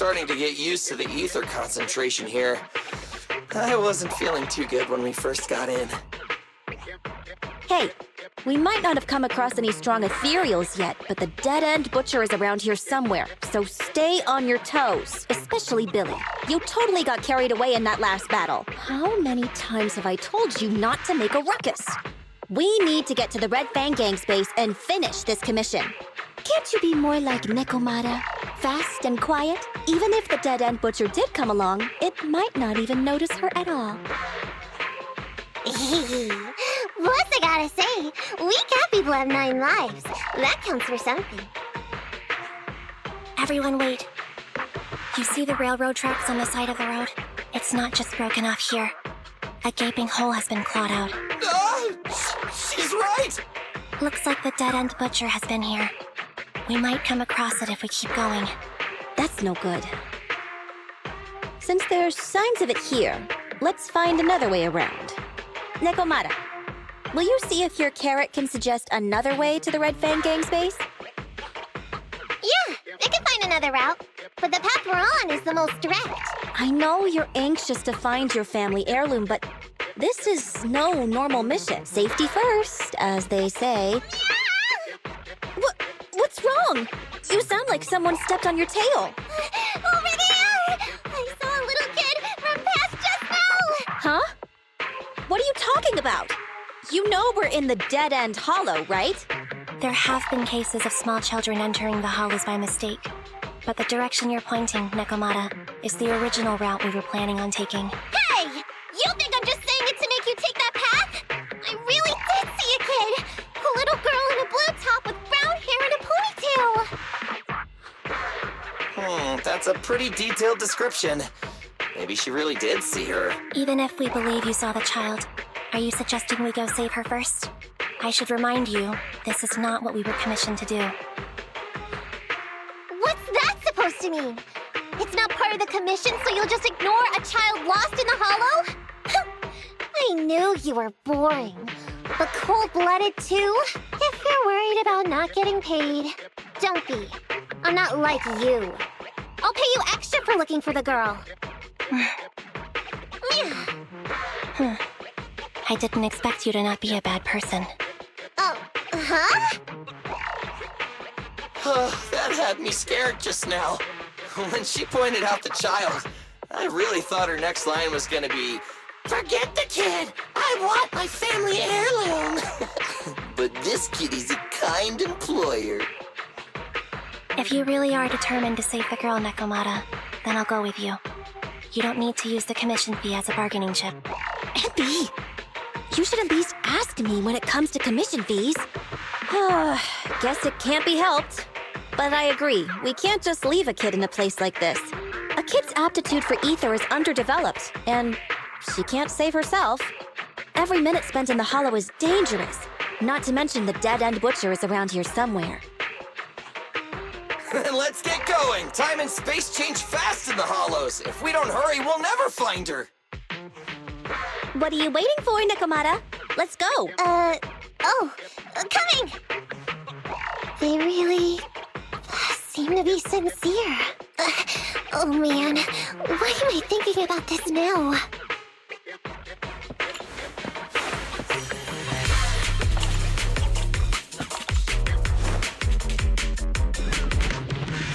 starting to get used to the ether concentration here. I wasn't feeling too good when we first got in. Hey, we might not have come across any strong ethereals yet, but the dead-end butcher is around here somewhere, so stay on your toes, especially Billy. You totally got carried away in that last battle. How many times have I told you not to make a ruckus? We need to get to the Red Fang Gang's base and finish this commission. Can't you be more like Nicole? Fast and quiet? Even if the dead-end butcher did come along, it might not even notice her at all. What's I gotta say? We cat people have 9 lives. That counts for something. Everyone wait. You see the railroad tracks on the side of the road? It's not just broken off here. A gaping hole has been clawed out. She's right! Looks like the dead-end butcher has been here. We might come across it if we keep going. That's no good. Since there's signs of it here, let's find another way around. Nekomata, will you see if your carrot can suggest another way to the Red Fang Gang's base? Yeah, I can find another route, but the path we're on is the most direct. I know you're anxious to find your family heirloom, but this is no normal mission. Safety first, as they say. What's wrong? You sound like someone stepped on your tail. Over there! I saw a little kid run past just now! Huh? What are you talking about? You know we're in the dead-end hollow, right? There have been cases of small children entering the hollows by mistake. But the direction you're pointing, Nekomata, is the original route we were planning on taking. Hey! You think I'm just saying it to make you take that path? I really did see a kid! A little girl in a blue top with brown hair and a ponytail! That's a pretty detailed description. Maybe she really did see her. Even if we believe you saw the child, are you suggesting we go save her first? I should remind you, this is not what we were commissioned to do. What's that supposed to mean? It's not part of the commission, so you'll just ignore a child lost in the hollow? I knew you were boring. But cold-blooded too? If you're worried about not getting paid, don't be. I'm not like you. I'll pay you extra for looking for the girl. I didn't expect you to not be a bad person. Oh, huh? That had me scared just now. When she pointed out the child, I really thought her next line was gonna be, "Forget the kid! I want my family heirloom!" But this kitty's a kind employer. If you really are determined to save the girl, Nekomata, then I'll go with you. You don't need to use the commission fee as a bargaining chip. Abby, you should at least ask me when it comes to commission fees. Guess it can't be helped. But I agree, we can't just leave a kid in a place like this. A kid's aptitude for ether is underdeveloped, and she can't save herself. Every minute spent in the hollow is dangerous, not to mention the dead-end butcher is around here somewhere. Then let's get going! Time and space change fast in the hollows! If we don't hurry, we'll never find her! What are you waiting for, Nekomata? Let's go! Coming! They really seem to be sincere. Oh man, why am I thinking about this now?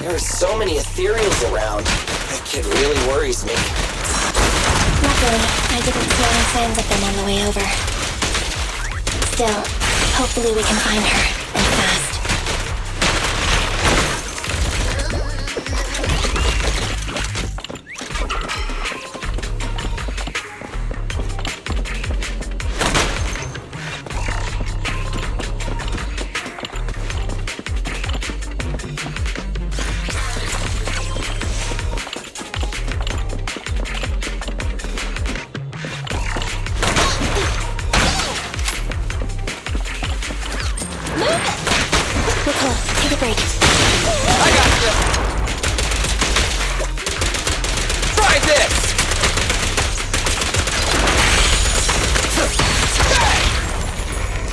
There are so many ethereals around. That kid really worries me. Luckily, I didn't see any signs of them on the way over. Still, hopefully we can find her, and fast. Nicole, take a break. I got you! Try this!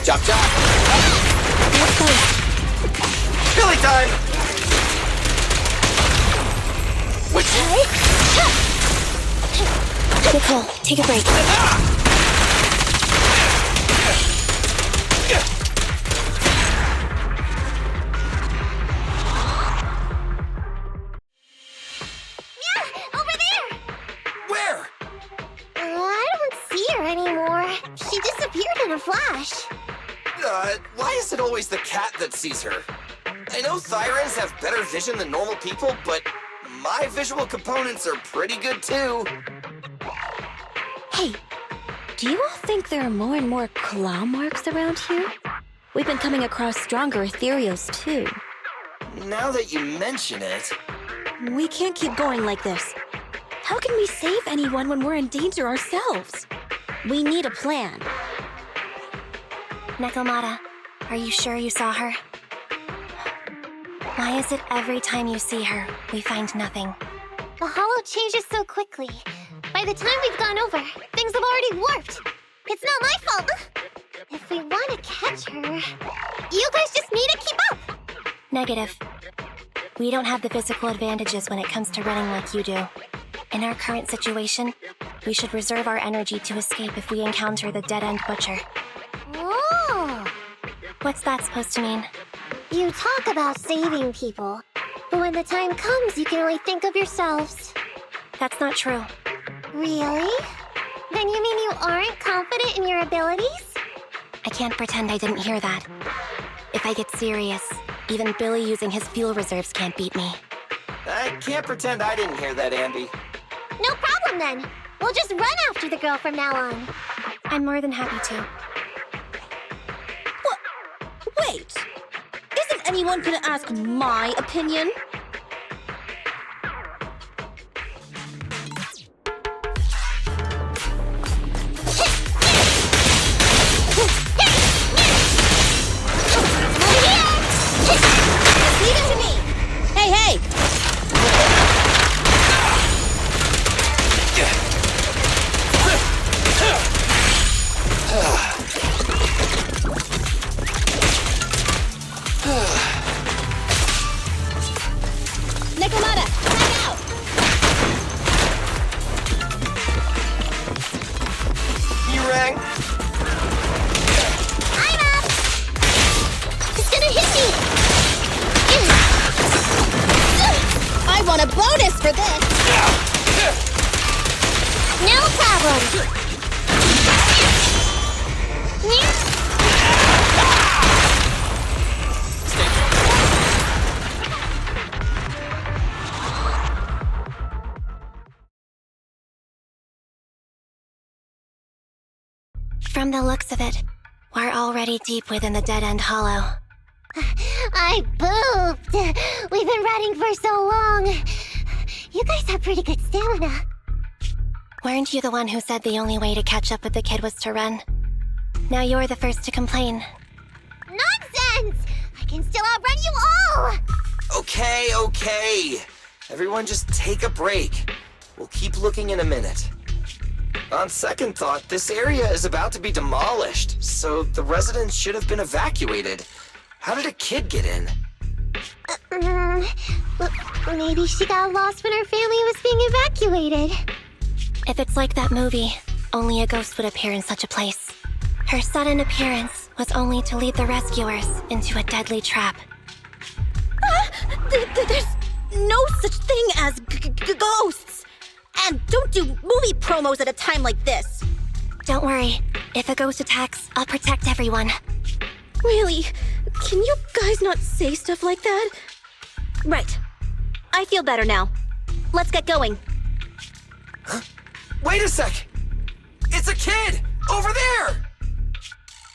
Chop chop! Let's go. Billy time! Which Nicole, take a break. Over there! Where? I don't see her anymore. She disappeared in a flash. Why is it always the cat that sees her? I know Thyrans have better vision than normal people, but my visual components are pretty good too. Hey, do you all think there are more and more claw marks around here? We've been coming across stronger ethereals too. Now that you mention it... We can't keep going like this. How can we save anyone when we're in danger ourselves? We need a plan. Nekomata, are you sure you saw her? Why is it every time you see her, we find nothing? The hollow changes so quickly. By the time we've gone over, things have already warped. It's not my fault. If we want to catch her, you guys just need to keep up. Negative. We don't have the physical advantages when it comes to running like you do. In our current situation, we should reserve our energy to escape if we encounter the dead-end butcher. Oh! What's that supposed to mean? You talk about saving people, but when the time comes, you can only think of yourselves. That's not true. Really? Then you mean you aren't confident in your abilities? I can't pretend I didn't hear that. If I get serious, even Billy using his fuel reserves can't beat me. I can't pretend I didn't hear that, Andy. No problem then. We'll just run after the girl from now on. I'm more than happy to. Wait! Isn't anyone gonna ask my opinion? Leave it to me! Hey, hey! Nekomata, back out! You rang? I'm up! It's gonna hit me! I want a bonus for this! No problem! From the looks of it, we're already deep within the dead-end hollow. I booped! We've been running for so long. You guys have pretty good stamina. Weren't you the one who said the only way to catch up with the kid was to run? Now you're the first to complain. Nonsense! I can still outrun you all! Okay. Everyone just take a break. We'll keep looking in a minute. On second thought, this area is about to be demolished, so the residents should have been evacuated. How did a kid get in? Maybe she got lost when her family was being evacuated. If it's like that movie, only a ghost would appear in such a place. Her sudden appearance was only to lead the rescuers into a deadly trap. There's no such thing as ghosts! And don't do movie promos at a time like this! Don't worry. If a ghost attacks, I'll protect everyone. Really? Can you guys not say stuff like that? Right. I feel better now. Let's get going. Huh? Wait a sec! It's a kid! Over there!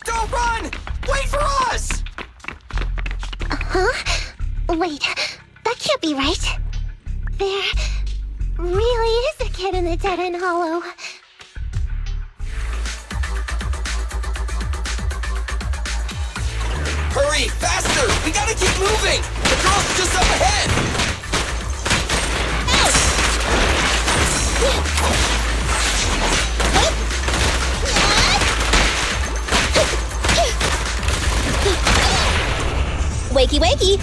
Don't run! Wait for us! Huh? Wait, that can't be right. There really is a kid in the dead-end hollow. Hurry, faster! We gotta keep moving! The girl's just up ahead! Wakey, wakey!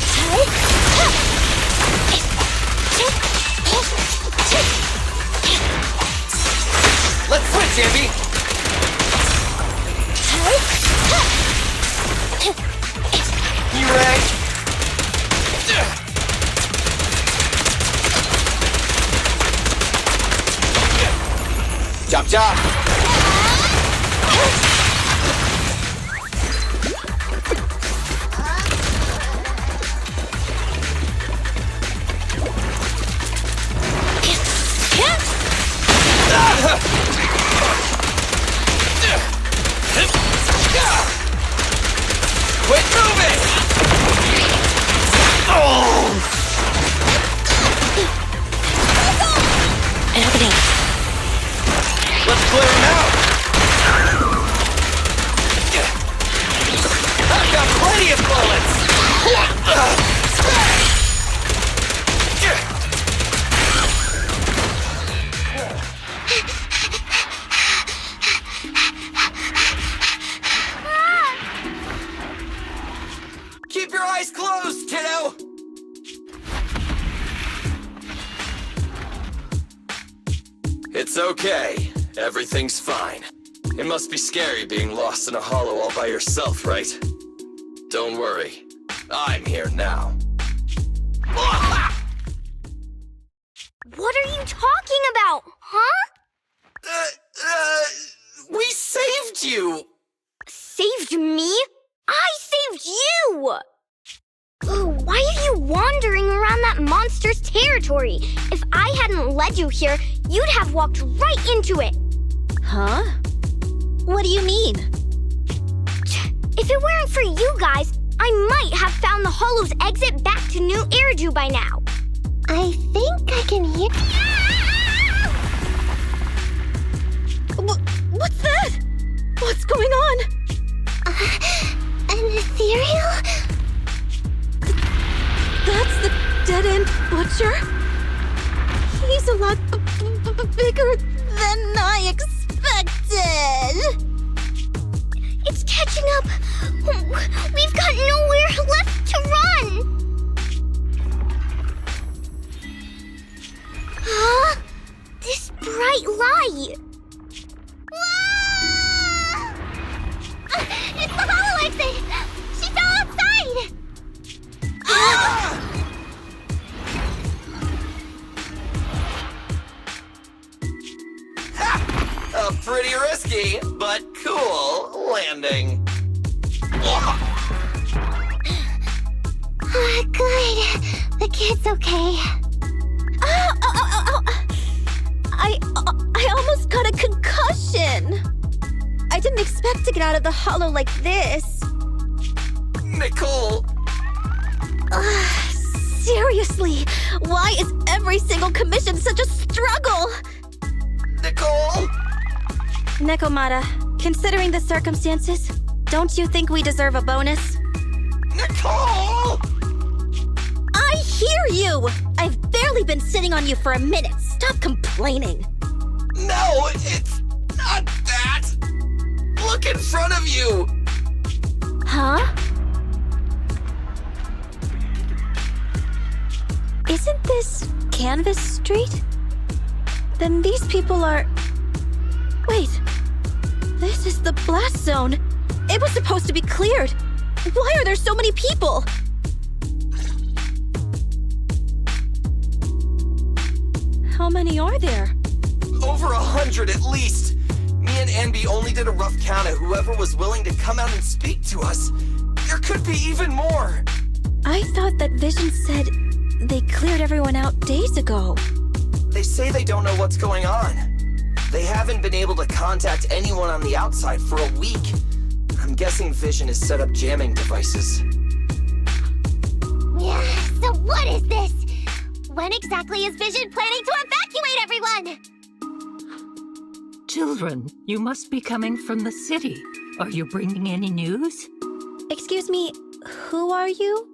Zambi! You ready? Chop chop! Quit moving! An opening. Let's clear him out! I've got plenty of bullets! Keep your eyes closed, kiddo! It's okay. Everything's fine. It must be scary being lost in a hollow all by yourself, right? Don't worry. I'm here now. What are you talking about, huh? We saved you! Saved me? I saved you! Why are you wandering around that monster's territory? If I hadn't led you here, you'd have walked right into it. Huh? What do you mean? If it weren't for you guys, I might have found the Hollow's exit back to New Eridu by now. I think I can hear... What's that? What's going on? An ethereal? That's the dead-end butcher? He's a lot bigger than I expected. It's catching up. We've got nowhere left to run. Huh? This bright light. Ah! It's the hollow exit. She fell outside. A pretty risky, but cool landing. Good. The kid's okay. Ow! I almost got a concussion. I didn't expect to get out of the hollow like this. Nicole! Seriously, why is every single commission such a struggle? Nicole! Nekomata, considering the circumstances, don't you think we deserve a bonus? Nicole! I hear you! I've barely been sitting on you for a minute. Stop complaining. No, it's not that! Look in front of you! Huh? Isn't this Canvas Street? Then these people are... Wait. This is the blast zone. It was supposed to be cleared. Why are there so many people? How many are there? Over 100 at least! Me and Anby only did a rough count of whoever was willing to come out and speak to us. There could be even more! I thought that Vision said they cleared everyone out days ago. They say they don't know what's going on. They haven't been able to contact anyone on the outside for a week. I'm guessing Vision has set up jamming devices. Yeah, so what is this? When exactly is Vision planning to evacuate everyone? Children, you must be coming from the city. Are you bringing any news? Excuse me, who are you?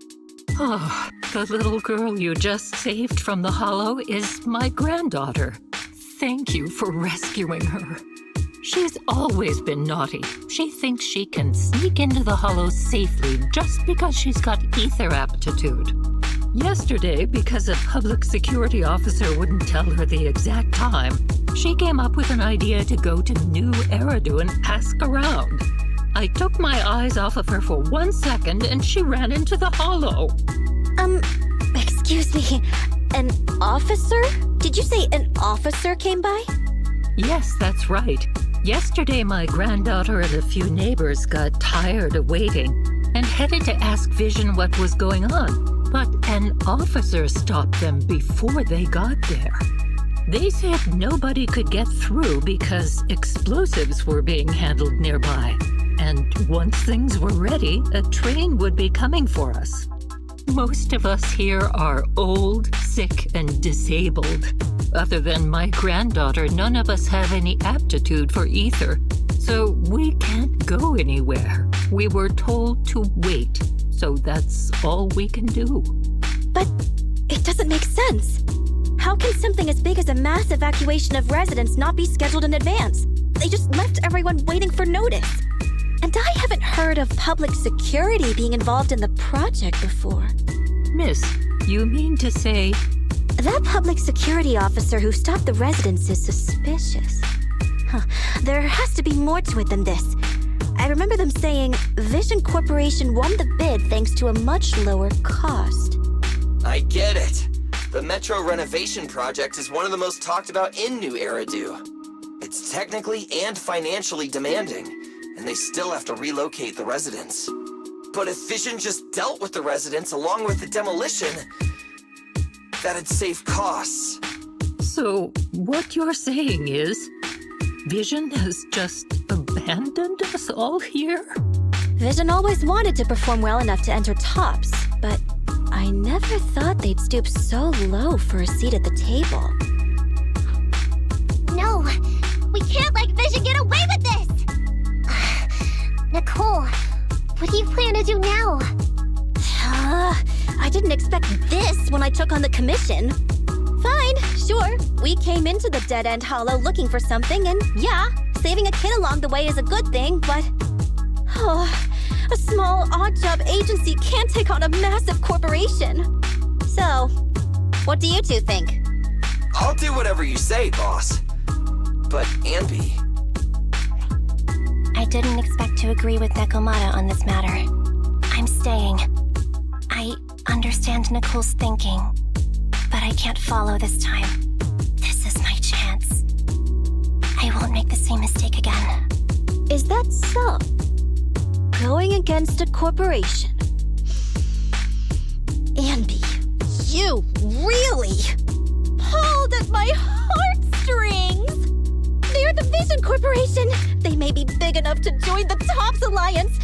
Oh, the little girl you just saved from the hollow is my granddaughter. Thank you for rescuing her. She's always been naughty. She thinks she can sneak into the hollow safely just because she's got ether aptitude. Yesterday, because a public security officer wouldn't tell her the exact time, She came up with an idea to go to New Eridu and ask around. I took my eyes off of her for 1 second and she ran into the hollow. Excuse me. An officer? Did you say an officer came by? Yes, that's right. Yesterday, my granddaughter and a few neighbors got tired of waiting and headed to ask Vision what was going on. But an officer stopped them before they got there. They said nobody could get through because explosives were being handled nearby. And once things were ready, a train would be coming for us. Most of us here are old, sick, and disabled. Other than my granddaughter, none of us have any aptitude for ether, so we can't go anywhere. We were told to wait, so that's all we can do. But it doesn't make sense. How can something as big as a mass evacuation of residents not be scheduled in advance? They just left everyone waiting for notice. And I haven't heard of public security being involved in the project before. Miss, you mean to say... That public security officer who stopped the residents is suspicious. There has to be more to it than this. I remember them saying Vision Corporation won the bid thanks to a much lower cost. I get it. The Metro renovation project is one of the most talked about in New Eridu. It's technically and financially demanding, and they still have to relocate the residents. But if Vision just dealt with the residents along with the demolition, that'd save costs. So, what you're saying is, Vision has just abandoned us all here? Vision always wanted to perform well enough to enter tops, but I never thought they'd stoop so low for a seat at the table. No, we can't let Vision get away with this! Nicole, what do you plan to do now? I didn't expect this when I took on the commission. Fine, sure. We came into the dead-end hollow looking for something, and yeah, saving a kid along the way is a good thing, but... a small, odd-job agency can't take on a massive corporation. So, what do you two think? I'll do whatever you say, boss. But, Anby... I didn't expect to agree with Nekomata on this matter. I'm staying. I understand Nicole's thinking, but I can't follow this time. This is my chance. I won't make the same mistake again. Is that so? Going against a corporation. Anby, you really pulled at my heartstrings! They're the Vision Corporation! They may be big enough to join the TOPS Alliance.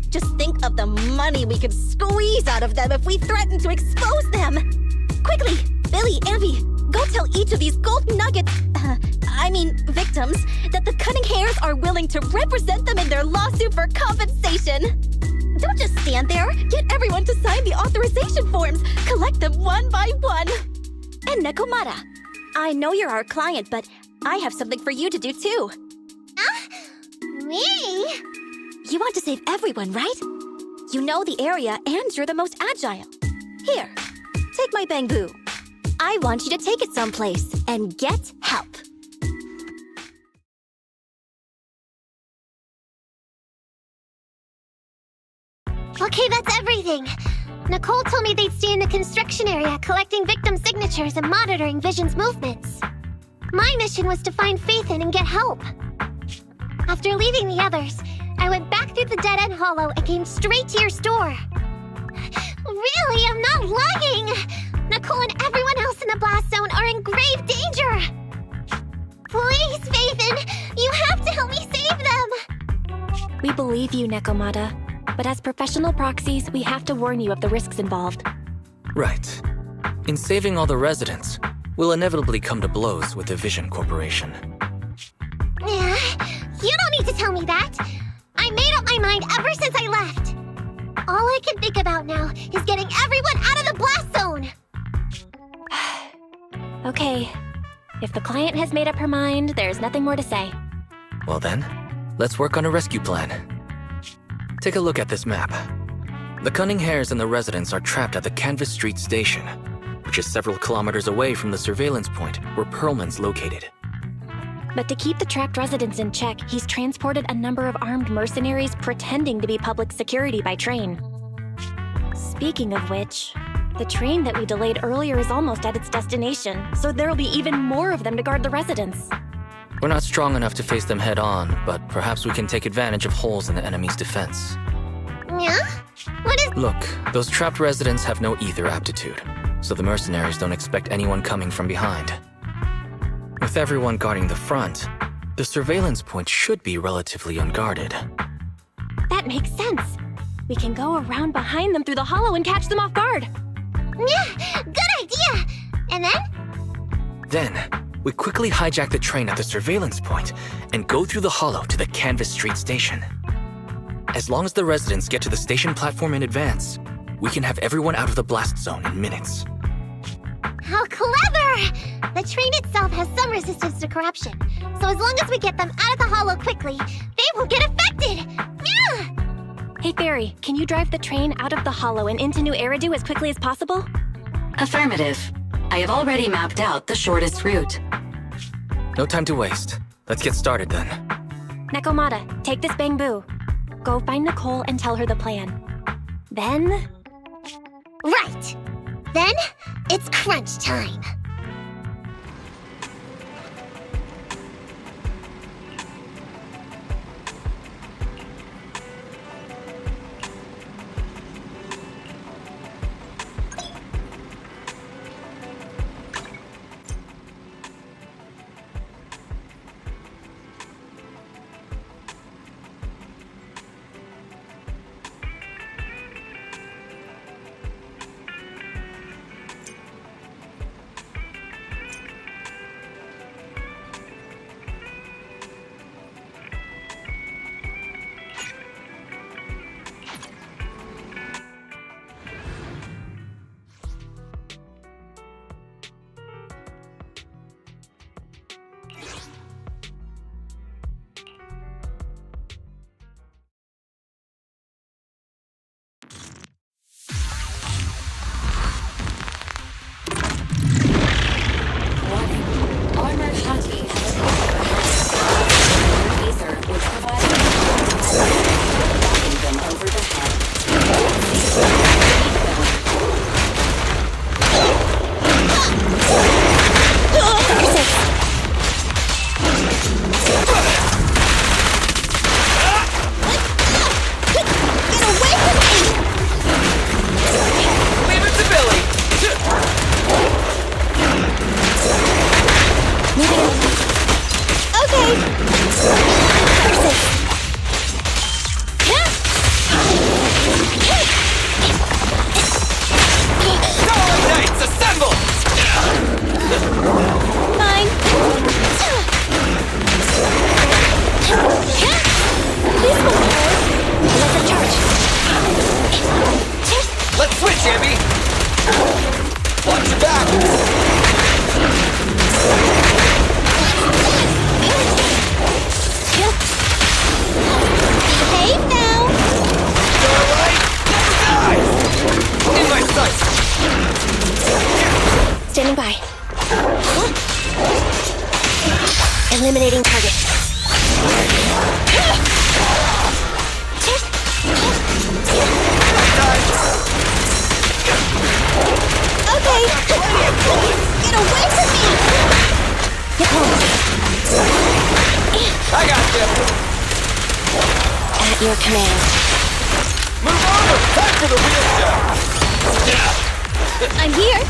Just think of the money we could squeeze out of them if we threaten to expose them! Quickly, Billy, Anby, go tell each of these gold nuggets, victims, that the Cunning Hairs are willing to represent them in their lawsuit for compensation. Don't just stand there. Get everyone to sign the authorization forms. Collect them one by one. And Nekomata, I know you're our client, but I have something for you to do too. Me? You want to save everyone, right? You know the area and you're the most agile. Here, take my bamboo. I want you to take it someplace and get help. Okay, that's everything. Nicole told me they'd stay in the construction area collecting victim signatures and monitoring Vision's movements. My mission was to find Faithin and get help. After leaving the others, I went back through the dead-end hollow and came straight to your store. Really, I'm not lying! Nicole and everyone else in the blast zone are in grave danger! Please, Faithin, you have to help me save them! We believe you, Nekomata. But as professional proxies, we have to warn you of the risks involved. Right. In saving all the residents, we'll inevitably come to blows with the Vision Corporation. Yeah, you don't need to tell me that. I made up my mind ever since I left. All I can think about now is getting everyone out of the blast zone. Okay. If the client has made up her mind, there's nothing more to say. Well then, let's work on a rescue plan. Take a look at this map. The Cunning Hairs and the residents are trapped at the Canvas Street station, which is several kilometers away from the surveillance point where Pearlman's located. But to keep the trapped residents in check, he's transported a number of armed mercenaries pretending to be public security by train. Speaking of which, the train that we delayed earlier is almost at its destination, so there'll be even more of them to guard the residents. We're not strong enough to face them head on, but perhaps we can take advantage of holes in the enemy's defense. Yeah? What is... Look, those trapped residents have no ether aptitude, so the mercenaries don't expect anyone coming from behind. With everyone guarding the front, the surveillance point should be relatively unguarded. That makes sense. We can go around behind them through the hollow and catch them off guard. Yeah, good idea! And then? Then, we quickly hijack the train at the surveillance point and go through the hollow to the Canvas Street station. As long as the residents get to the station platform in advance, we can have everyone out of the blast zone in minutes. How clever! The train itself has some resistance to corruption, so as long as we get them out of the hollow quickly, they won't get affected! Yeah! Hey, Fairy, can you drive the train out of the hollow and into New Eridu as quickly as possible? Affirmative. I have already mapped out the shortest route. No time to waste. Let's get started then. Nekomata, take this bamboo. Go find Nicole and tell her the plan. Then... Right! Then, it's crunch time! Standing by. Eliminating target. Okay! Get away from me! Nicole, I got you! at your command. Move over! Time for the real stuff! I'm here!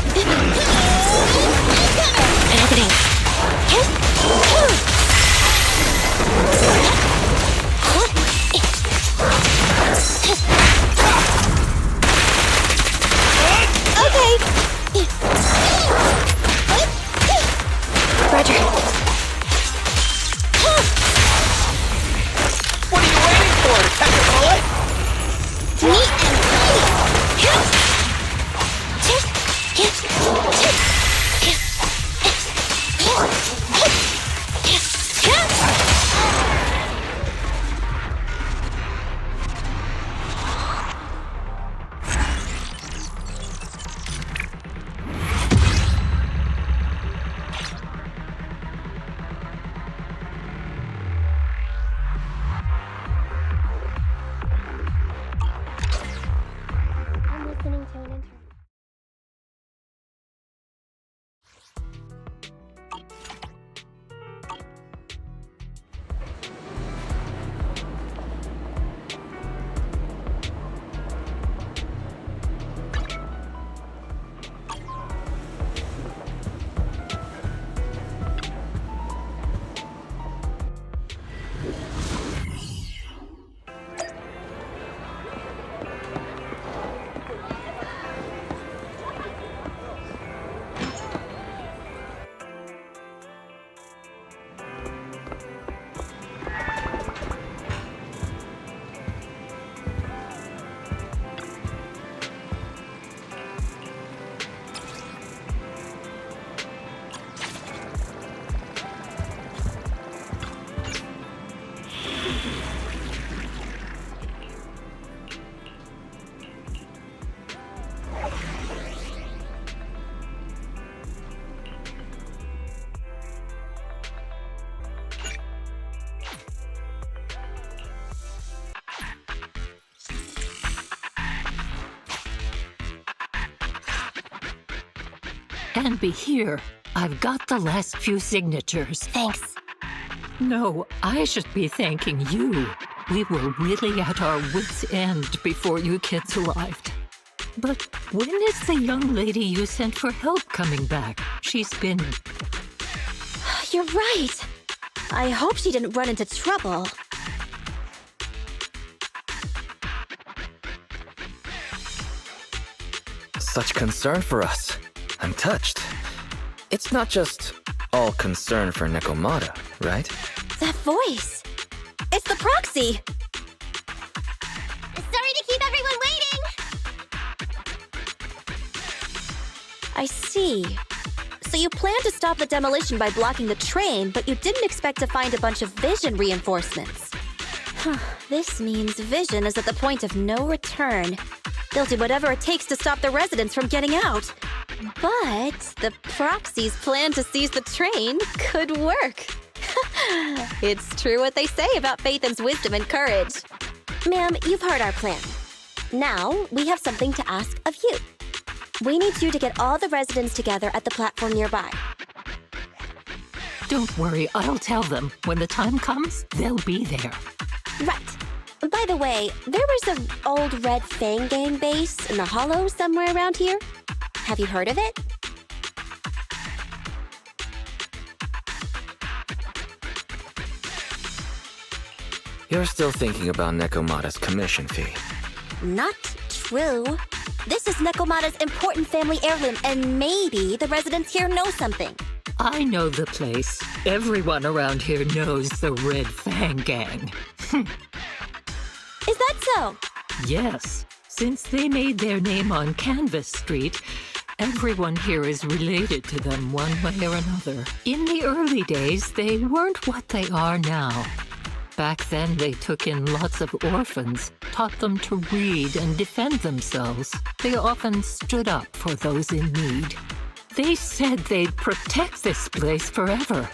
Opening. Okay! Roger. What are you waiting for? To catch a bullet? Neat and Anby, here. I've got the last few signatures. Thanks. No, I should be thanking you. We were really at our wits' end before you kids arrived. But when is the young lady you sent for help coming back? She's been... You're right. I hope she didn't run into trouble. Such concern for us. I'm touched. It's not just all concern for Nekomata, right? That voice. It's the proxy. Sorry to keep everyone waiting! I see. So you planned to stop the demolition by blocking the train, but you didn't expect to find a bunch of vision reinforcements. This means Vision is at the point of no return. They'll do whatever it takes to stop the residents from getting out. But the proxy's plan to seize the train could work. It's true what they say about Phaethon's wisdom and courage. Ma'am, you've heard our plan. Now, we have something to ask of you. We need you to get all the residents together at the platform nearby. Don't worry, I'll tell them. When the time comes, they'll be there. Right. By the way, there was an old Red Fang Gang base in the Hollow somewhere around here. Have you heard of it? You're still thinking about Nekomata's commission fee. Not true. This is Nekomata's important family heirloom, and maybe the residents here know something. I know the place. Everyone around here knows the Red Fang Gang. Is that so? Yes. Since they made their name on Canvas Street, everyone here is related to them one way or another. In the early days, they weren't what they are now. Back then, they took in lots of orphans, taught them to read and defend themselves. They often stood up for those in need. They said they'd protect this place forever.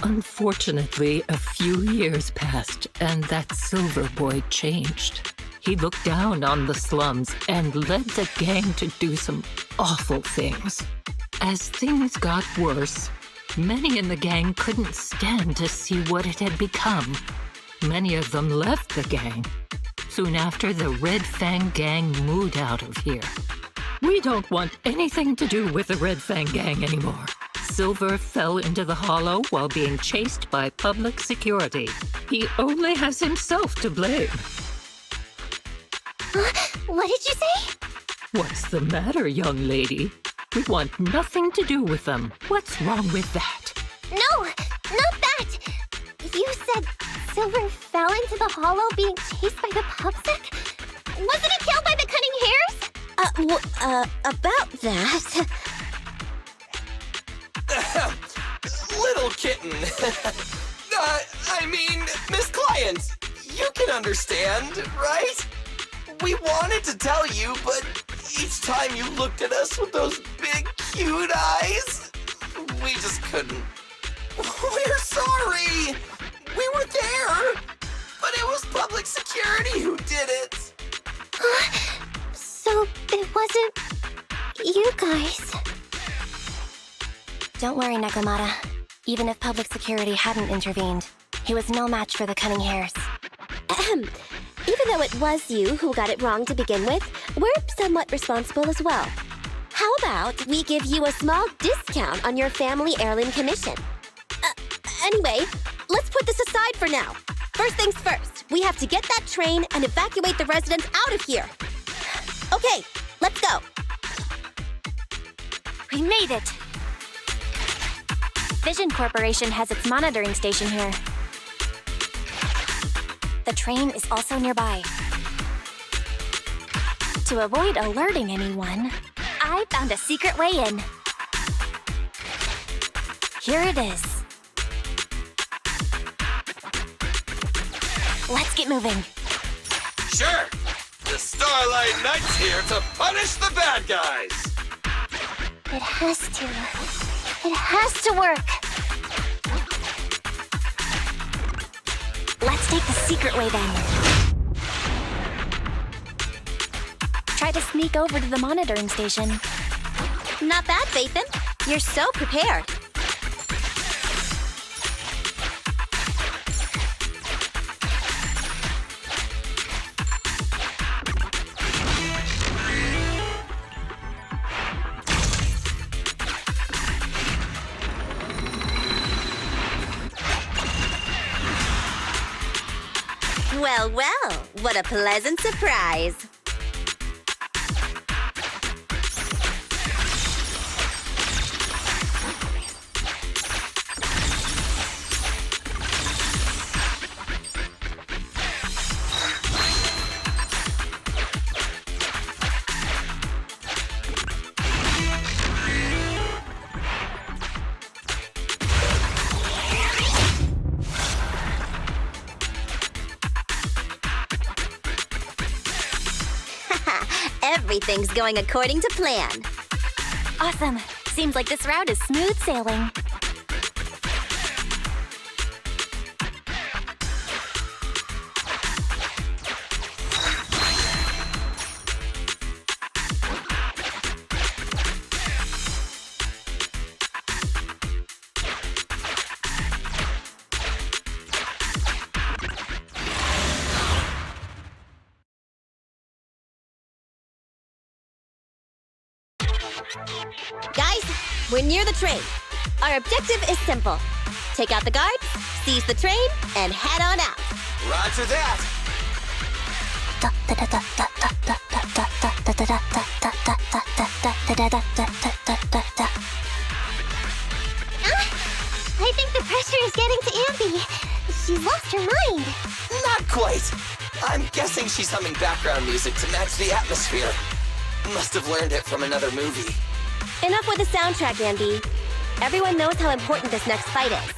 Unfortunately, a few years passed, and that Silver Boy changed. He looked down on the slums and led the gang to do some awful things. As things got worse, many in the gang couldn't stand to see what it had become. Many of them left the gang. Soon after, the Red Fang Gang moved out of here. We don't want anything to do with the Red Fang Gang anymore. Silver fell into the Hollow while being chased by public security. He only has himself to blame. What did you say? What's the matter, young lady? We want nothing to do with them. What's wrong with that? No, not that! You said Silver fell into the Hollow being chased by the pubsec? Wasn't he killed by the cunning hares? About that... Little kitten. I mean, Miss Client, you can understand, right? We wanted to tell you, but each time you looked at us with those big, cute eyes, we just couldn't. We're sorry. We were there, but it was public security who did it. So it wasn't you guys. Don't worry, Nekomata. Even if public security hadn't intervened, he was no match for the cunning hares. Even though it was you who got it wrong to begin with, we're somewhat responsible as well. How about we give you a small discount on your family heirloom commission? Anyway, let's put this aside for now. First things first, we have to get that train and evacuate the residents out of here. Okay, let's go. We made it! Vision Corporation has its monitoring station here. The train is also nearby. To avoid alerting anyone, I found a secret way in. Here it is. Let's get moving. Sure. The Starlight Knight's here to punish the bad guys. It has to. It has to work. Let's take the secret way then. Try to sneak over to the monitoring station. Not bad, Phaethon. You're so prepared. Well, well, what a pleasant surprise. Everything's going according to plan. Awesome. Seems like this route is smooth sailing. Guys, we're near the train. Our objective is simple. Take out the guards, seize the train, and head on out. Roger that. I think the pressure is getting to Ambi. She's lost her mind. Not quite. I'm guessing she's humming background music to match the atmosphere. Must have learned it from another movie. Enough with the soundtrack, Andy. Everyone knows how important this next fight is.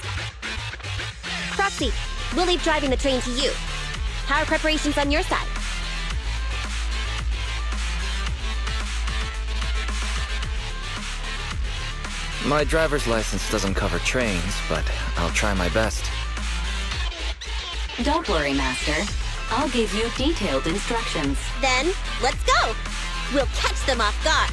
Proxy, we'll leave driving the train to you. How are preparations on your side? My driver's license doesn't cover trains, but I'll try my best. Don't worry, Master. I'll give you detailed instructions. Then, let's go! We'll catch them off guard.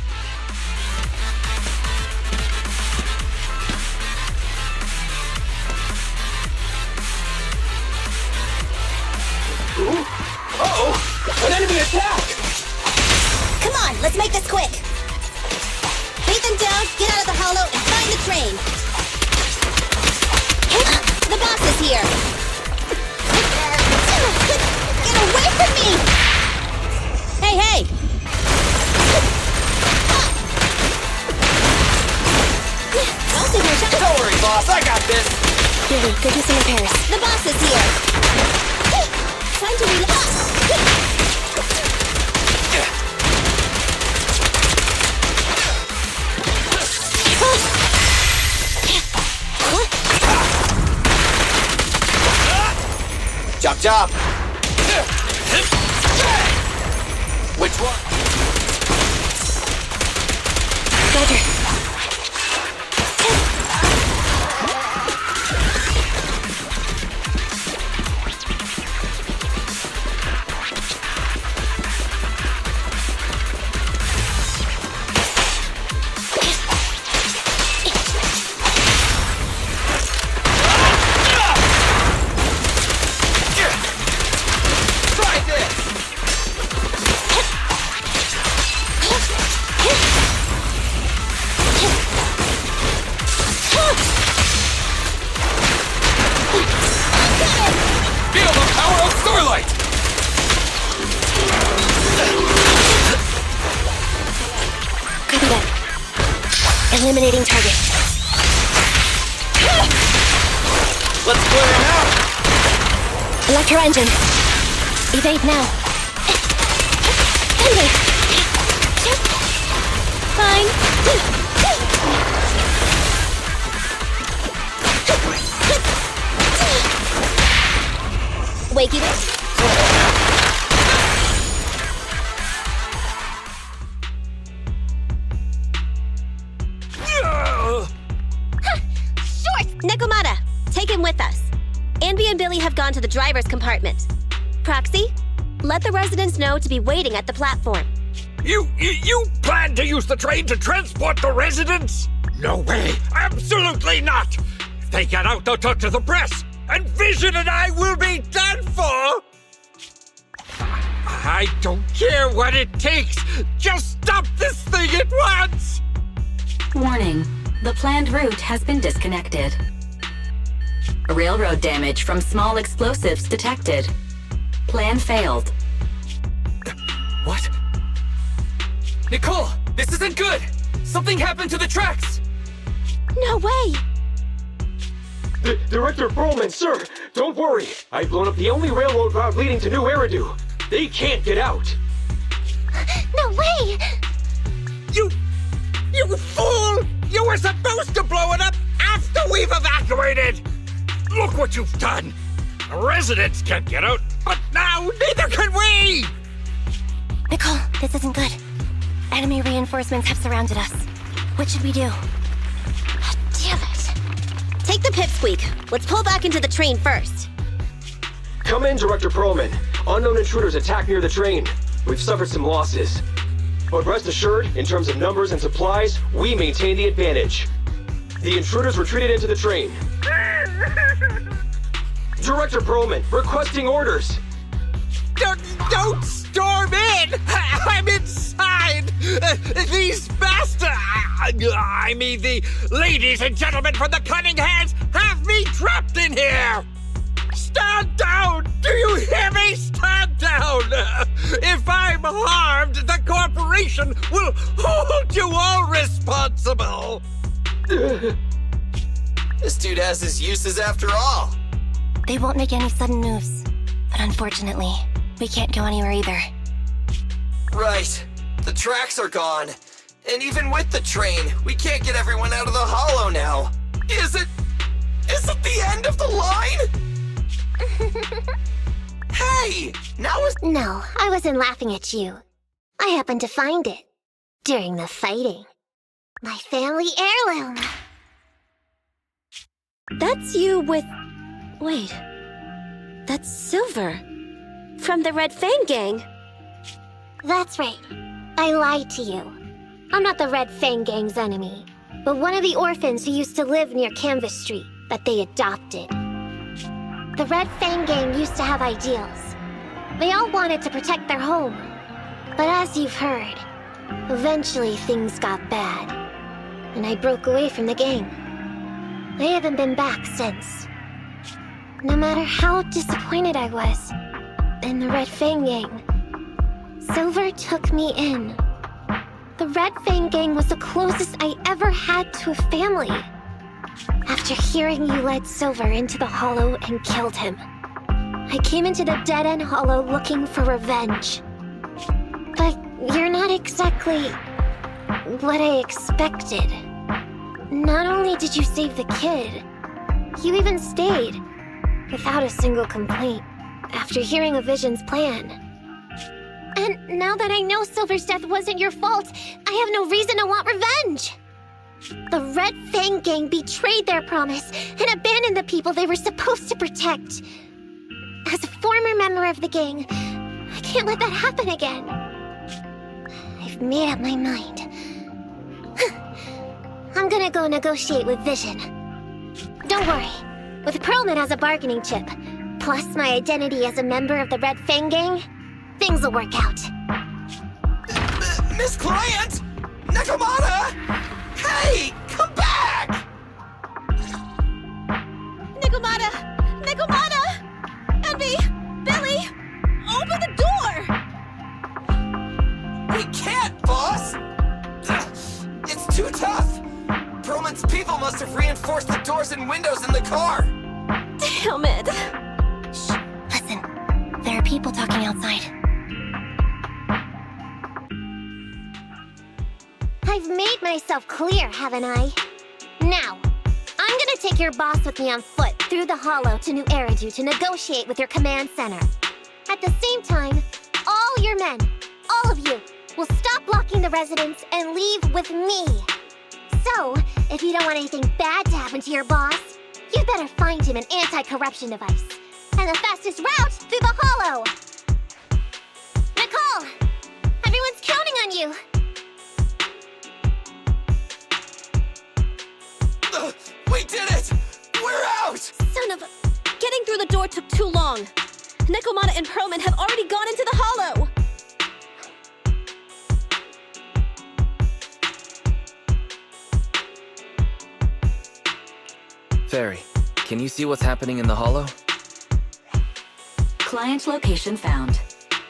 Uh-oh! An enemy attack! Come on, let's make this quick! Beat them down, get out of the hollow, and find the train! The boss is here! Get away from me! Hey, hey! Don't take my shot! Don't worry, boss, I got this! Billy, go do some repairs. The boss is here! Time to reload! Chop, chop! Which one? Roger. Eliminating target. Let's clear him out! Electro engine. Evade now. Henry! Fine. Wakey wake. Nekomata, take him with us. Anby and Billy have gone to the driver's compartment. Proxy, let the residents know to be waiting at the platform. You plan to use the train to transport the residents? No way! Absolutely not! If they get out, they'll talk to the press, and Vision and I will be done for! I don't care what it takes! Just stop this thing at once! Warning. The planned route has been disconnected. Railroad damage from small explosives detected. Plan failed. What? Nicole, this isn't good! Something happened to the tracks! No way! Director Perlman, sir, don't worry. I've blown up the only railroad route leading to New Eridu. They can't get out. No way! You fool! You were supposed to blow it up after we've evacuated! Look what you've done! The residents can't get out, but now neither can we! Nicole, this isn't good. Enemy reinforcements have surrounded us. What should we do? Damn it! Take the pipsqueak. Let's pull back into the train first. Come in, Director Perlman. Unknown intruders attacked near the train. We've suffered some losses. But rest assured, in terms of numbers and supplies, we maintain the advantage. The intruders retreated into the train. Director Perlman, requesting orders. Don't storm in! I'm inside! These bastards! I mean, the ladies and gentlemen from the Cunning Hands have me trapped in here! Stand down! Do you hear me? Stand down! If I'm harmed, the corporation will hold you all responsible! This dude has his uses after all. They won't make any sudden moves. But unfortunately, we can't go anywhere either. Right. The tracks are gone. And even with the train, we can't get everyone out of the hollow now. Is it the end of the line? Hey! Now is... No, I wasn't laughing at you. I happened to find it. During the fighting. My family heirloom. That's you with... Wait. That's Silver. From the Red Fang Gang. That's right. I lied to you. I'm not the Red Fang Gang's enemy, but one of the orphans who used to live near Canvas Street that they adopted. The Red Fang Gang used to have ideals. They all wanted to protect their home. But as you've heard, eventually things got bad, and I broke away from the gang. I haven't been back since. No matter how disappointed I was in the Red Fang Gang, Silver took me in. The Red Fang Gang was the closest I ever had to a family. After hearing you led Silver into the Hollow and killed him, I came into the dead-end Hollow looking for revenge. But you're not exactly what I expected. Not only did you save the kid, you even stayed, without a single complaint, after hearing of Vision's plan. And now that I know Silver's death wasn't your fault, I have no reason to want revenge! The Red Fang Gang betrayed their promise and abandoned the people they were supposed to protect. As a former member of the gang, I can't let that happen again. I've made up my mind. I'm gonna go negotiate with Vision. Don't worry. With Perlman as a bargaining chip, plus my identity as a member of the Red Fang Gang, things will work out. Miss Client! Nakamata! Hey! Come back! Nikomata! Nikomata! Envy! Billy! Open the door! We can't, boss! It's too tough! Perlman's people must have reinforced the doors and windows in the car! Damn it! Shh, listen. There are people talking outside. I've made myself clear, haven't I? Now, I'm gonna take your boss with me on foot through the Hollow to New Eridu to negotiate with your command center. At the same time, all your men, all of you, will stop blocking the residents and leave with me. So, if you don't want anything bad to happen to your boss, you'd better find him an anti-corruption device. And the fastest route through the Hollow! Nicole! Everyone's counting on you! you. We did it! We're out! Son of a... Getting through the door took too long. Nekomata and Perlman have already gone into the hollow! Fairy, can you see what's happening in the hollow? Client location found.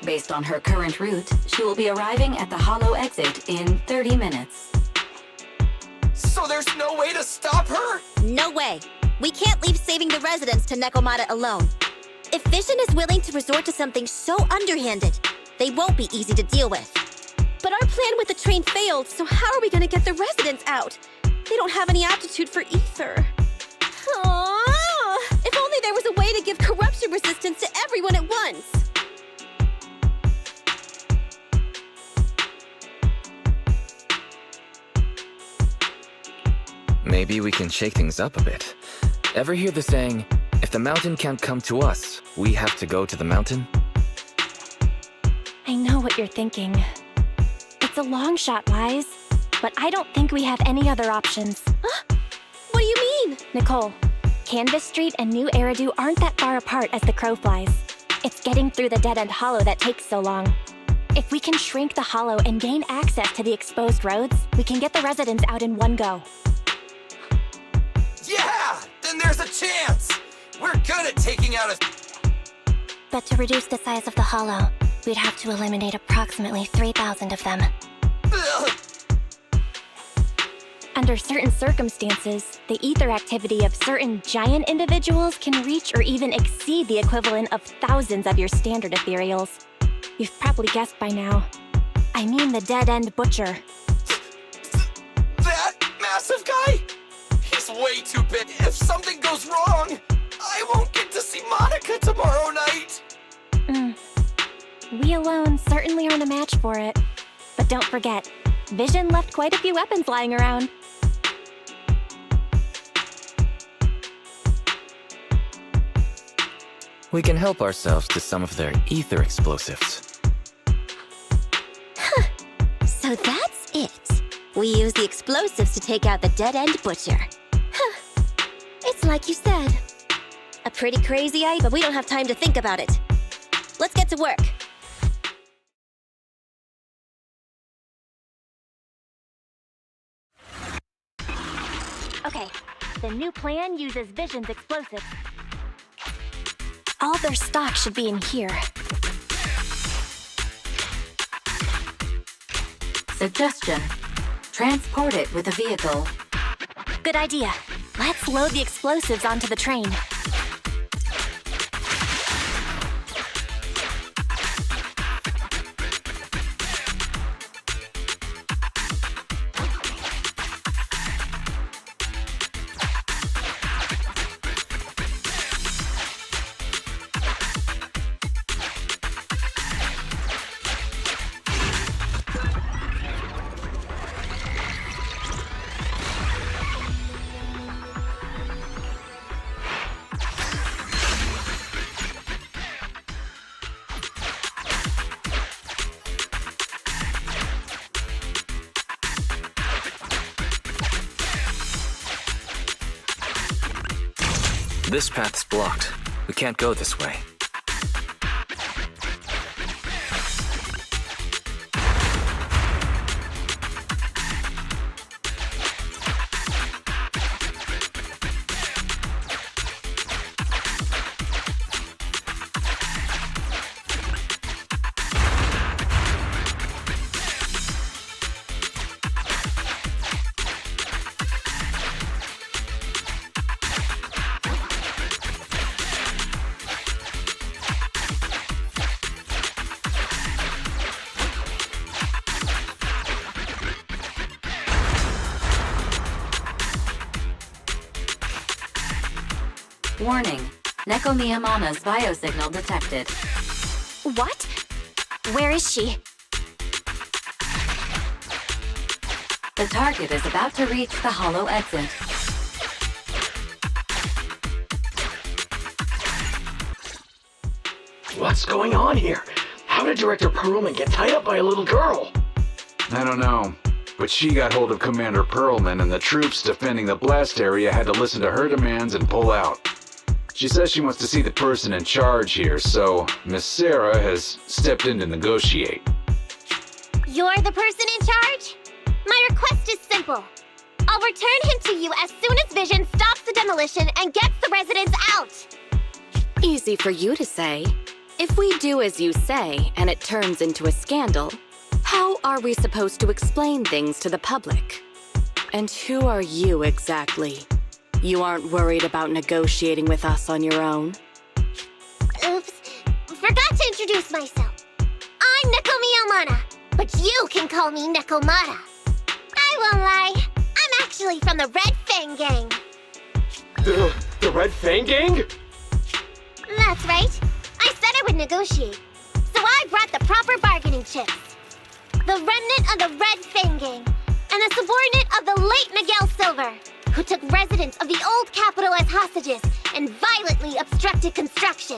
Based on her current route, she will be arriving at the hollow exit in 30 minutes. So there's no way to stop her? No way. We can't leave saving the residents to Nekomata alone. If Vision is willing to resort to something so underhanded, they won't be easy to deal with. But our plan with the train failed, so how are we gonna get the residents out? They don't have any aptitude for ether. Aww. If only there was a way to give corruption resistance to everyone at once. Maybe we can shake things up a bit. Ever hear the saying, if the mountain can't come to us, we have to go to the mountain? I know what you're thinking. It's a long shot, Wise, but I don't think we have any other options. Huh? What do you mean? Nicole, Canvas Street and New Eridu aren't that far apart as the crow flies. It's getting through the dead-end hollow that takes so long. If we can shrink the hollow and gain access to the exposed roads, we can get the residents out in one go. Yeah! Then there's a chance! We're good at taking out a... But to reduce the size of the hollow, we'd have to eliminate approximately 3,000 of them. Ugh. Under certain circumstances, the ether activity of certain giant individuals can reach or even exceed the equivalent of thousands of your standard ethereals. You've probably guessed by now. I mean the dead-end butcher. That massive guy? He's way too big. If something goes wrong, I won't get to see Monica tomorrow night. We alone certainly aren't a match for it. But don't forget, Vision left quite a few weapons lying around. We can help ourselves to some of their ether explosives. So that's it. We use the explosives to take out the dead-end butcher. Huh. It's like you said. A pretty crazy idea, but we don't have time to think about it. Let's get to work. Okay, the new plan uses Vision's explosives. All their stock should be in here. Suggestion. Transport it with a vehicle. Good idea. Let's load the explosives onto the train. This path's blocked. We can't go this way. Warning. Nekomiyamana's biosignal detected. What? Where is she? The target is about to reach the hollow exit. What's going on here? How did Director Perlman get tied up by a little girl? I don't know. But she got hold of Commander Perlman, and the troops defending the blast area had to listen to her demands and pull out. She says she wants to see the person in charge here, so Miss Sarah has stepped in to negotiate. You're the person in charge? My request is simple. I'll return him to you as soon as Vision stops the demolition and gets the residents out. Easy for you to say. If we do as you say and it turns into a scandal, how are we supposed to explain things to the public? And who are you exactly? You aren't worried about negotiating with us on your own? Oops. Forgot to introduce myself. I'm Nicole Miyamana, but you can call me Nekomata. I won't lie. I'm actually from the Red Fang Gang. The Red Fang Gang? That's right. I said I would negotiate. So I brought the proper bargaining chips. The remnant of the Red Fang Gang, and a subordinate of the late Miguel Silver, who took residents of the old capital as hostages and violently obstructed construction.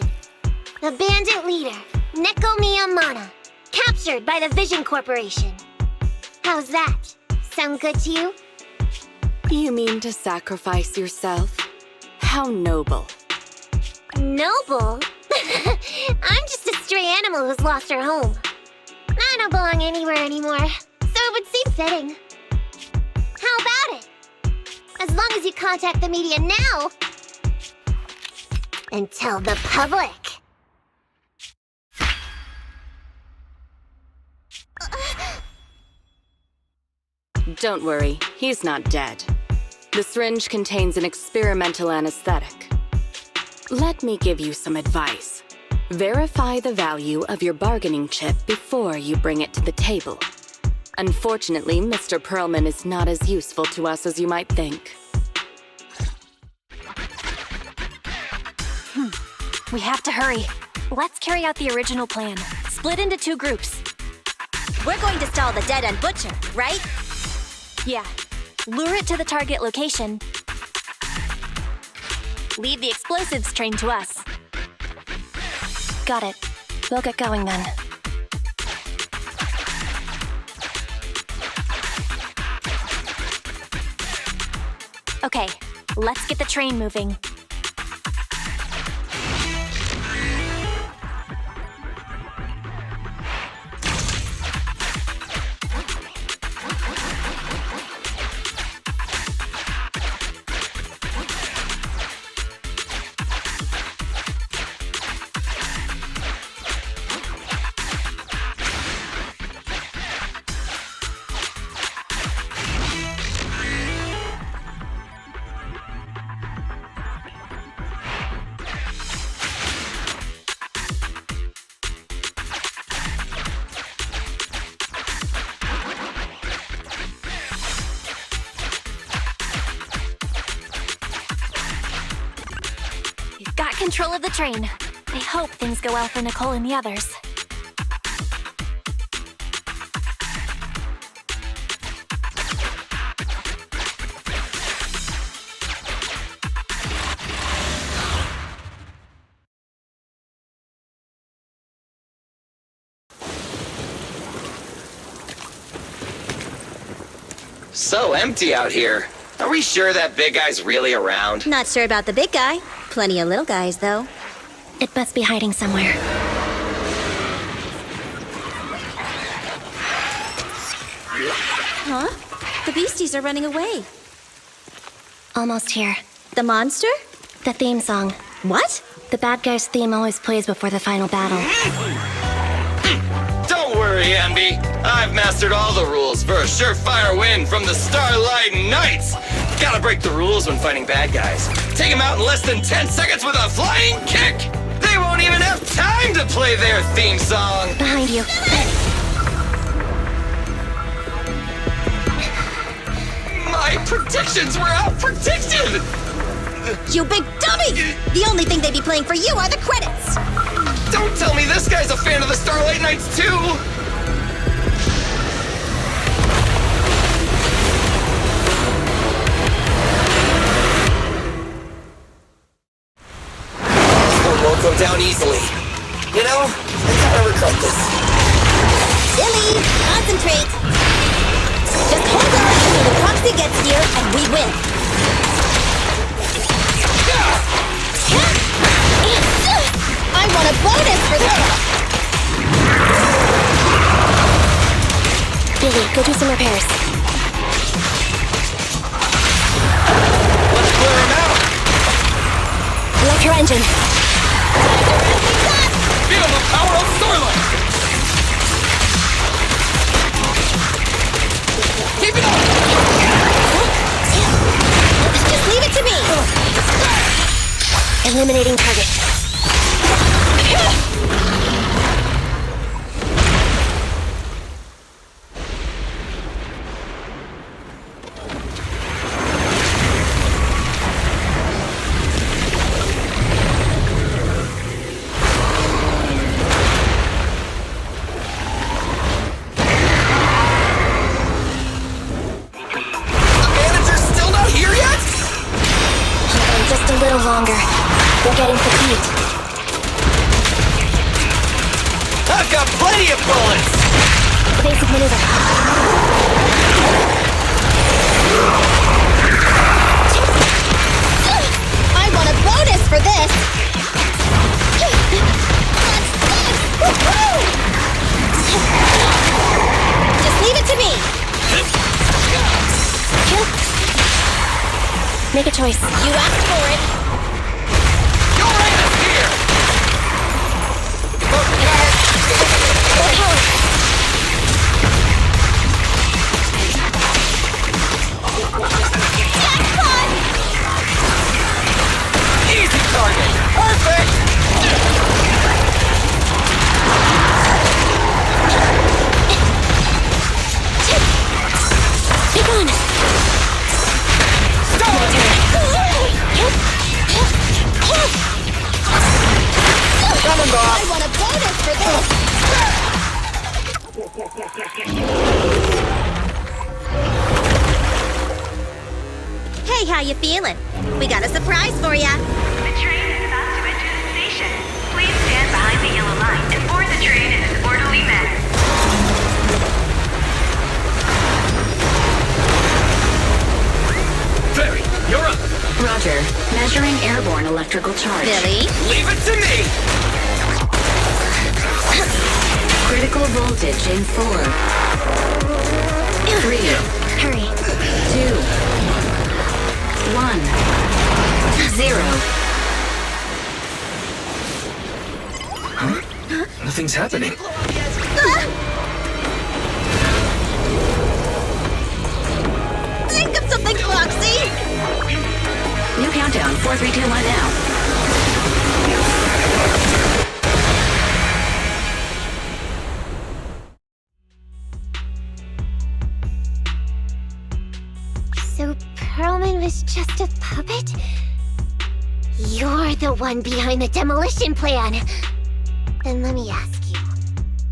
The bandit leader, Neko Miyamana, captured by the Vision Corporation. How's that? Sound good to you? You mean to sacrifice yourself? How noble. Noble? I'm just a stray animal who's lost her home. I don't belong anywhere anymore, so it would seem fitting. How about it? As long as you contact the media now and tell the public. Don't worry, he's not dead. The syringe contains an experimental anesthetic. Let me give you some advice. Verify the value of your bargaining chip before you bring it to the table. Unfortunately, Mr. Perlman is not as useful to us as you might think. We have to hurry. Let's carry out the original plan. Split into 2 groups. We're going to stall the dead-end butcher, right? Yeah. Lure it to the target location. Leave the explosives train to us. Got it. We'll get going then. Okay, let's get the train moving. Got control of the train. I hope things go well for Nicole and the others. So empty out here. Are we sure that big guy's really around? Not sure about the big guy. Plenty of little guys, though. It must be hiding somewhere. Huh? The beasties are running away. Almost here. The monster? The theme song. What? The bad guy's theme always plays before the final battle. Don't worry, Ambi. I've mastered all the rules for a surefire win from the Starlight Knights. Gotta break the rules when fighting bad guys. Take them out in less than 10 seconds with a flying kick. They won't even have time to play their theme song. Behind you. My predictions were out-predicted. You big dummy! The only thing they'd be playing for you are the credits! Don't tell me this guy's a fan of the Starlight Knights, too! This one won't go down easily. You know, I kinda regret this. Silly! Concentrate! Roxy gets here, and we win. I want a bonus for this! Billy, go do some repairs. Let's clear him out! Electro engine. Feel the power of Starlight! Keep it up! Just leave it to me! Eliminating target. Manager's still not here yet? Just a little longer. We're getting fatigued. I've got plenty of bullets! Basic maneuver. I want a bonus for this! Just leave it to me! Make a choice. You asked for it! Your aim is here! Full power. Jackpot! Easy target! Perfect! Be gone. Coming, boss! I want a bonus for this! Hey, how you feeling? We got a surprise for ya! The train is about to enter the station. Please stand behind the yellow line and board the train in an orderly manner. Ferry, you're up! Roger. Measuring airborne electrical charge. Billy? Leave it to me! Critical voltage in 4, 3, Hurry. 2, 1, 0. Nothing's happening. Think of something, Foxy! New countdown. 4, 3, 2, 1 now. So Perlman was just a puppet? You're the one behind the demolition plan. Then let me ask you.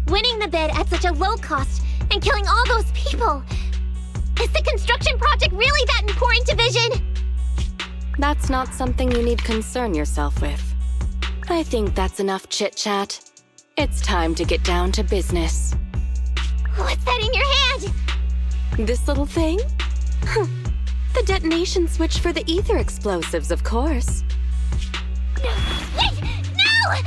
Winning the bid at such a low cost and killing all those people. Is the construction project really that important to Vision? That's not something you need concern yourself with. I think that's enough chit-chat. It's time to get down to business. What's that in your hand? This little thing? The detonation switch for the ether explosives, of course. Wait! No!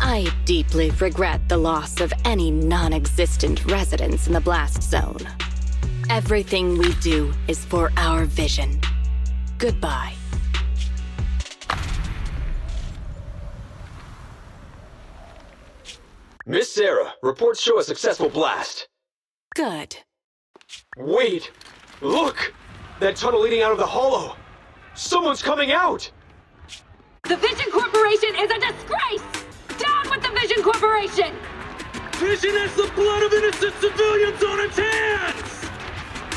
I deeply regret the loss of any non-existent residents in the blast zone. Everything we do is for our vision. Goodbye. Miss Sarah, reports show a successful blast. Good. Wait! Look! That tunnel leading out of the hollow! Someone's coming out! The Vision Corporation is a disgrace! Down with the Vision Corporation! Vision has the blood of innocent civilians on its hands!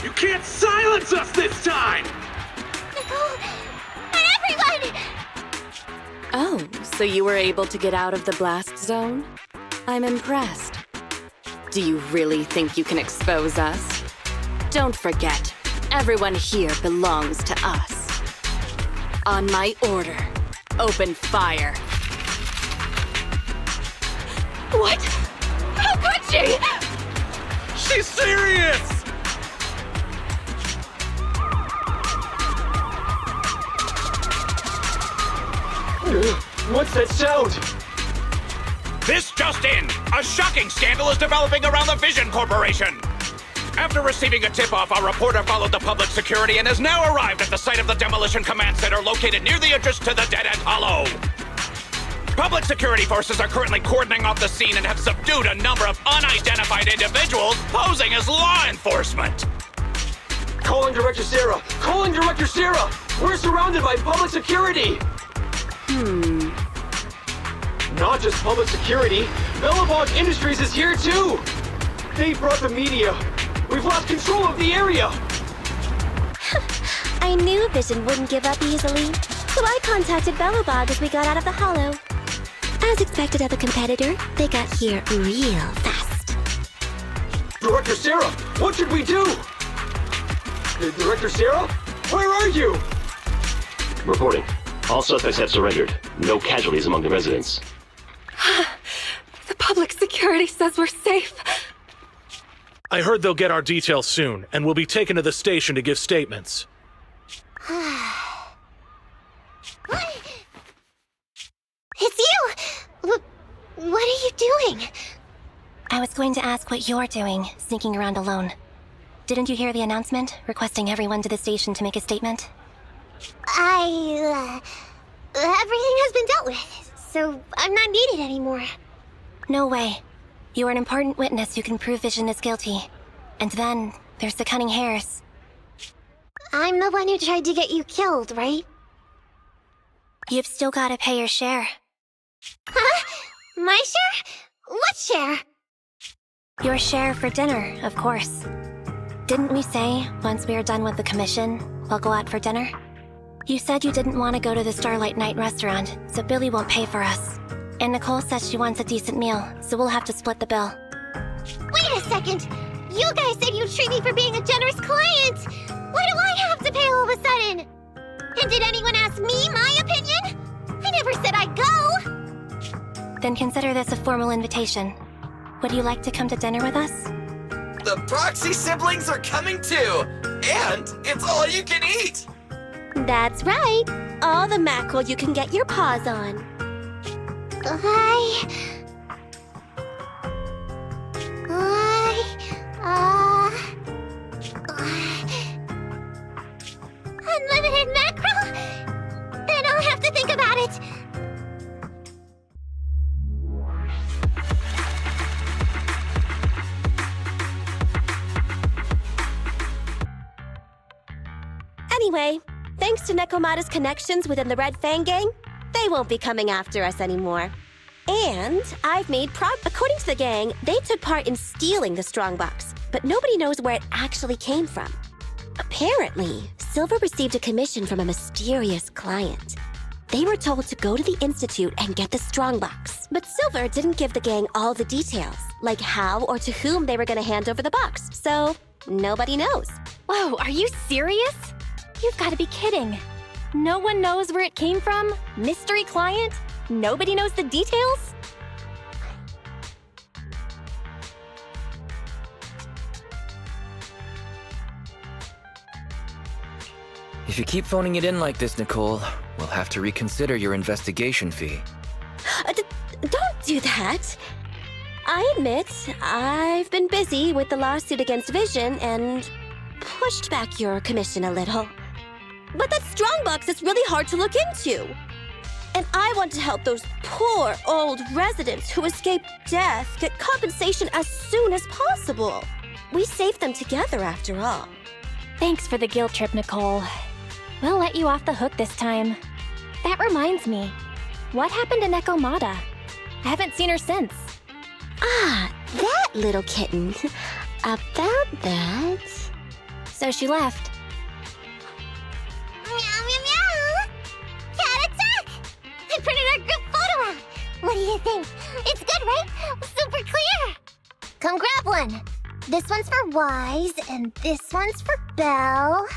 You can't silence us this time! Nicole! And everyone! Oh, so you were able to get out of the blast zone? I'm impressed. Do you really think you can expose us? Don't forget, everyone here belongs to us. On my order, open fire. What? How could she? She's serious! That sound! This just in! A shocking scandal is developing around the Vision Corporation! After receiving a tip-off, our reporter followed the public security and has now arrived at the site of the Demolition Command Center located near the entrance to the Dead End Hollow. Public security forces are currently cordoning off the scene and have subdued a number of unidentified individuals posing as law enforcement. Calling Director Sarah! Calling Director Sarah! We're surrounded by public security! Not just public security, Bellabog Industries is here too! They brought the media! We've lost control of the area! I knew Vision wouldn't give up easily, so I contacted Bellabog as we got out of the hollow. As expected of a competitor, they got here real fast. Director Sarah, what should we do? Director Sarah? Where are you? Reporting. All suspects have surrendered. No casualties among the residents. The public security says we're safe. I heard they'll get our details soon, and we'll be taken to the station to give statements. It's you! What are you doing? I was going to ask what you're doing, sneaking around alone. Didn't you hear the announcement, requesting everyone to the station to make a statement? Everything has been dealt with, so I'm not needed anymore. No way. You are an important witness who can prove Vision is guilty. And then, there's the cunning hares. I'm the one who tried to get you killed, right? You've still gotta pay your share. Huh? My share? What share? Your share for dinner, of course. Didn't we say, once we are done with the commission, we'll go out for dinner? You said you didn't want to go to the Starlight Night restaurant, so Billy won't pay for us. And Nicole says she wants a decent meal, so we'll have to split the bill. Wait a second! You guys said you'd treat me for being a generous client! Why do I have to pay all of a sudden? And did anyone ask me my opinion? I never said I'd go! Then consider this a formal invitation. Would you like to come to dinner with us? The Proxy siblings are coming too! And it's all you can eat! That's right. All the mackerel you can get your paws on. Unlimited mackerel? Then I'll have to think about it. Anyway, thanks to Nekomata's connections within the Red Fang gang, they won't be coming after us anymore. And I've made according to the gang, they took part in stealing the strongbox, but nobody knows where it actually came from. Apparently, Silver received a commission from a mysterious client. They were told to go to the Institute and get the strongbox, but Silver didn't give the gang all the details, like how or to whom they were going to hand over the box, so nobody knows. Whoa, are you serious? You've got to be kidding. No one knows where it came from? Mystery client? Nobody knows the details? If you keep phoning it in like this, Nicole, we'll have to reconsider your investigation fee. Don't do that. I admit, I've been busy with the lawsuit against Vision and pushed back your commission a little. But that strongbox is really hard to look into. And I want to help those poor old residents who escaped death get compensation as soon as possible. We saved them together after all. Thanks for the guilt trip, Nicole. We'll let you off the hook this time. That reminds me. What happened to Nekomata? I haven't seen her since. Ah, that little kitten. About that... So she left. Meow, meow, meow! Cat attack! I printed our group photo out! What do you think? It's good, right? Super clear! Come grab one. This one's for Wise, and this one's for Belle.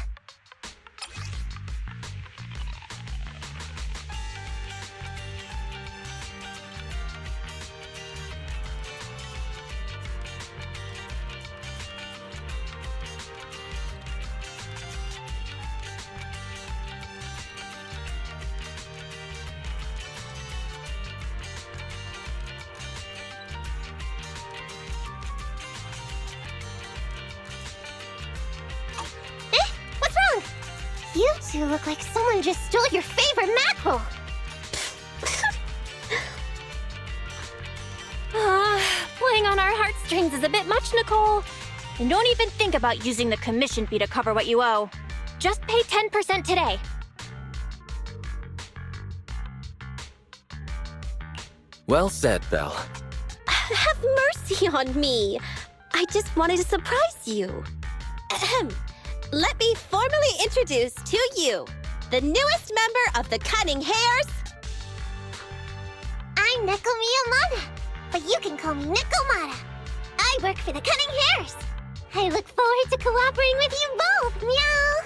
You two look like someone just stole your favorite mackerel. Playing on our heartstrings is a bit much, Nicole. And don't even think about using the commission fee to cover what you owe. Just pay 10% today. Well said, Belle. Have mercy on me. I just wanted to surprise you. Ahem. Let me formally introduce to you the newest member of the Cunning Hares. I'm Nicole Miyamada, but you can call me Nikomata. I work for the Cunning Hares. I look forward to cooperating with you both, meow.